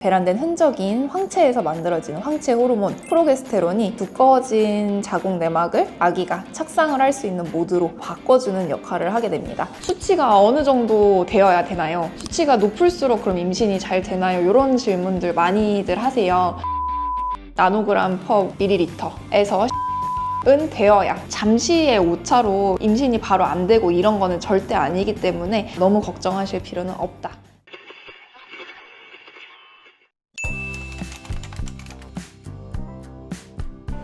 배란된 흔적인 황체에서 만들어지는 황체 호르몬 프로게스테론이 두꺼워진 자궁 내막을 아기가 착상을 할 수 있는 모드로 바꿔주는 역할을 하게 됩니다. 수치가 어느 정도 되어야 되나요? 수치가 높을수록 그럼 임신이 잘 되나요? 이런 질문들 많이들 하세요. 나노그램 퍼 밀리리터에서 은 되어야 잠시의 오차로 임신이 바로 안 되고 이런 거는 절대 아니기 때문에 너무 걱정하실 필요는 없다.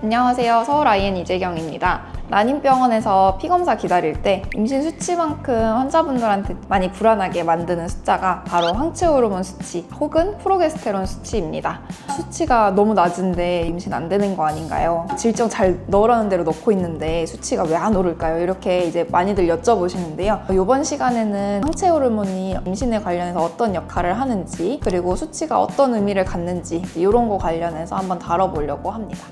안녕하세요. 서울 IN 이재경입니다. 난임병원에서 피검사 기다릴 때 임신 수치만큼 환자분들한테 많이 불안하게 만드는 숫자가 바로 황체 호르몬 수치 혹은 프로게스테론 수치입니다. 수치가 너무 낮은데 임신 안 되는 거 아닌가요? 질정 잘 넣으라는 대로 넣고 있는데 수치가 왜 안 오를까요? 이렇게 이제 많이들 여쭤보시는데요. 이번 시간에는 황체 호르몬이 임신에 관련해서 어떤 역할을 하는지 그리고 수치가 어떤 의미를 갖는지 이런 거 관련해서 한번 다뤄보려고 합니다.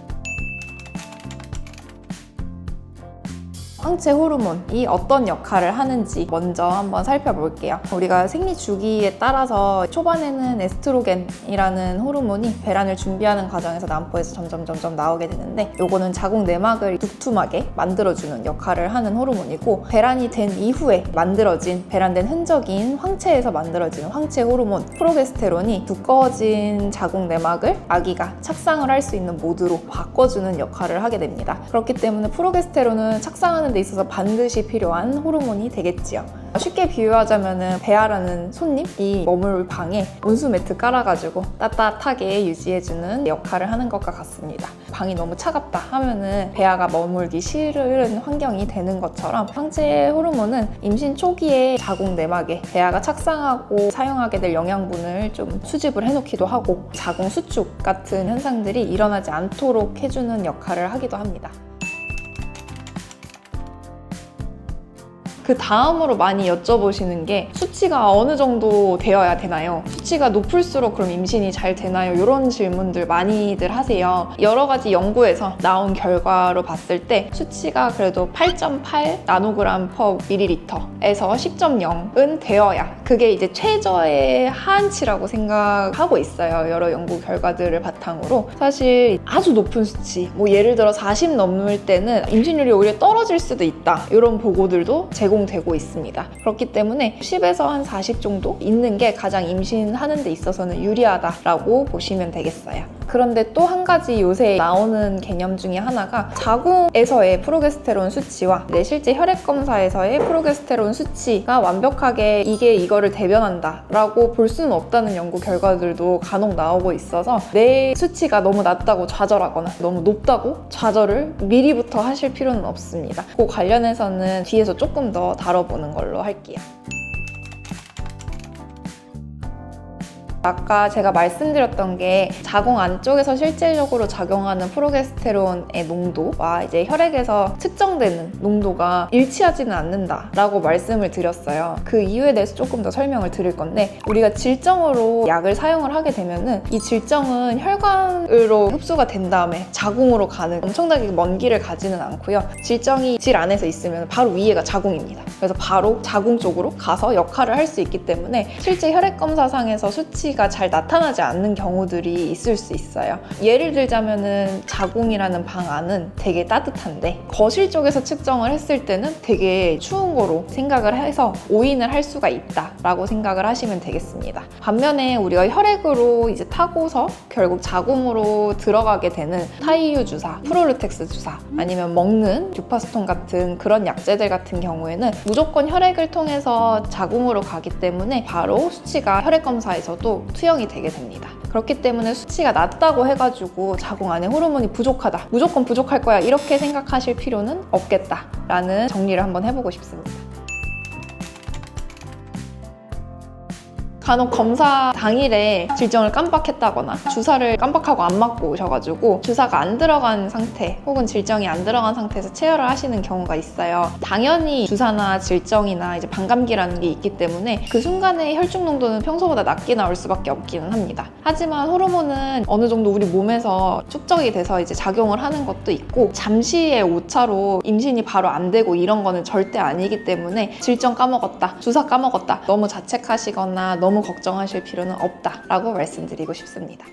황체 호르몬이 어떤 역할을 하는지 먼저 한번 살펴볼게요. 우리가 생리 주기에 따라서 초반에는 에스트로겐이라는 호르몬이 배란을 준비하는 과정에서 난포에서 점점 나오게 되는데 요거는 자궁 내막을 두툼하게 만들어주는 역할을 하는 호르몬이고, 배란이 된 이후에 만들어진 배란된 흔적인 황체에서 만들어지는 황체 호르몬 프로게스테론이 두꺼워진 자궁 내막을 아기가 착상을 할 수 있는 모드로 바꿔주는 역할을 하게 됩니다. 그렇기 때문에 프로게스테론은 착상하는 데 있어서 반드시 필요한 호르몬이 되겠지요. 쉽게 비유하자면 배아라는 손님이 머물 방에 온수 매트 깔아가지고 따뜻하게 유지해주는 역할을 하는 것과 같습니다. 방이 너무 차갑다 하면은 배아가 머물기 싫은 환경이 되는 것처럼 황체 호르몬은 임신 초기에 자궁 내막에 배아가 착상하고 사용하게 될 영양분을 좀 수집을 해놓기도 하고 자궁 수축 같은 현상들이 일어나지 않도록 해주는 역할을 하기도 합니다. 그 다음으로 많이 여쭤보시는 게 수치가 어느 정도 되어야 되나요? 수치가 높을수록 그럼 임신이 잘 되나요? 이런 질문들 많이들 하세요. 여러 가지 연구에서 나온 결과로 봤을 때 수치가 그래도 8.8 나노그램 퍼 밀리리터에서 10.0은 되어야 그게 이제 최저의 하한치라고 생각하고 있어요. 여러 연구 결과들을 바탕으로. 사실 아주 높은 수치, 뭐 예를 들어 40 넘을 때는 임신율이 오히려 떨어질 수도 있다. 이런 보고들도 제공되고 있습니다. 그렇기 때문에 10에서 한 40 정도 있는 게 가장 임신하는 데 있어서는 유리하다라고 보시면 되겠어요. 그런데 또 한 가지 요새 나오는 개념 중에 하나가 자궁에서의 프로게스테론 수치와 실제 혈액 검사에서의 프로게스테론 수치가 완벽하게 이게 이거를 대변한다 라고 볼 수는 없다는 연구 결과들도 간혹 나오고 있어서 내 수치가 너무 낮다고 좌절하거나 너무 높다고 좌절을 미리부터 하실 필요는 없습니다. 그 관련해서는 뒤에서 조금 더 다뤄보는 걸로 할게요. 아까 제가 말씀드렸던 게 자궁 안쪽에서 실질적으로 작용하는 프로게스테론의 농도와 이제 혈액에서 측정되는 농도가 일치하지는 않는다라고 말씀을 드렸어요. 그 이유에 대해서 조금 더 설명을 드릴 건데, 우리가 질정으로 약을 사용을 하게 되면은 이 질정은 혈관으로 흡수가 된 다음에 자궁으로 가는 엄청나게 먼 길을 가지는 않고요. 질정이 질 안에서 있으면 바로 위에가 자궁입니다. 그래서 바로 자궁 쪽으로 가서 역할을 할 수 있기 때문에 실제 혈액 검사상에서 수치가 잘 나타나지 않는 경우들이 있을 수 있어요. 예를 들자면은 자궁이라는 방 안은 되게 따뜻한데 거실 쪽에서 측정을 했을 때는 되게 추운 거로 생각을 해서 오인을 할 수가 있다라고 생각을 하시면 되겠습니다. 반면에 우리가 혈액으로 이제 타고서 결국 자궁으로 들어가게 되는 타이유 주사, 프롤루텍스 주사 아니면 먹는 듀파스톤 같은 그런 약제들 같은 경우에는 무조건 혈액을 통해서 자궁으로 가기 때문에 바로 수치가 혈액 검사에서도 투영이 되게 됩니다. 그렇기 때문에 수치가 낮다고 해가지고 자궁 안에 호르몬이 부족하다, 무조건 부족할 거야 이렇게 생각하실 필요는 없겠다라는 정리를 한번 해보고 싶습니다. 간혹 검사 당일에 질정을 깜빡했다거나 주사를 깜빡하고 안 맞고 오셔가지고 주사가 안 들어간 상태 혹은 질정이 안 들어간 상태에서 체열을 하시는 경우가 있어요. 당연히 주사나 질정이나 이제 반감기라는 게 있기 때문에 그 순간에 혈중 농도는 평소보다 낮게 나올 수밖에 없기는 합니다. 하지만 호르몬은 어느 정도 우리 몸에서 축적이 돼서 이제 작용을 하는 것도 있고, 잠시의 오차로 임신이 바로 안 되고 이런 거는 절대 아니기 때문에 질정 까먹었다, 주사 까먹었다, 너무 자책하시거나 너무 너무 걱정하실 필요는 없다라고 말씀드리고 싶습니다.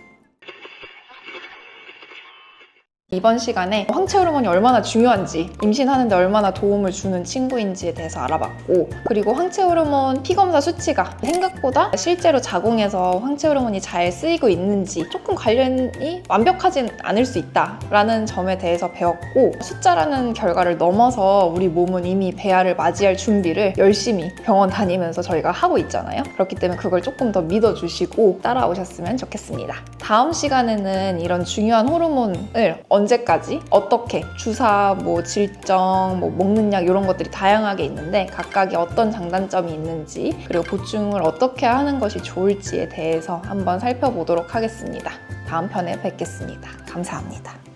이번 시간에 황체 호르몬이 얼마나 중요한지, 임신하는데 얼마나 도움을 주는 친구인지에 대해서 알아봤고, 그리고 황체 호르몬 피검사 수치가 생각보다 실제로 자궁에서 황체 호르몬이 잘 쓰이고 있는지 조금 관련이 완벽하진 않을 수 있다라는 점에 대해서 배웠고, 숫자라는 결과를 넘어서 우리 몸은 이미 배아를 맞이할 준비를 열심히 병원 다니면서 저희가 하고 있잖아요. 그렇기 때문에 그걸 조금 더 믿어주시고 따라오셨으면 좋겠습니다. 다음 시간에는 이런 중요한 호르몬을 언제까지 어떻게 주사, 질정, 먹는 약 이런 것들이 다양하게 있는데 각각이 어떤 장단점이 있는지, 그리고 보충을 어떻게 하는 것이 좋을지에 대해서 한번 살펴보도록 하겠습니다. 다음 편에 뵙겠습니다. 감사합니다.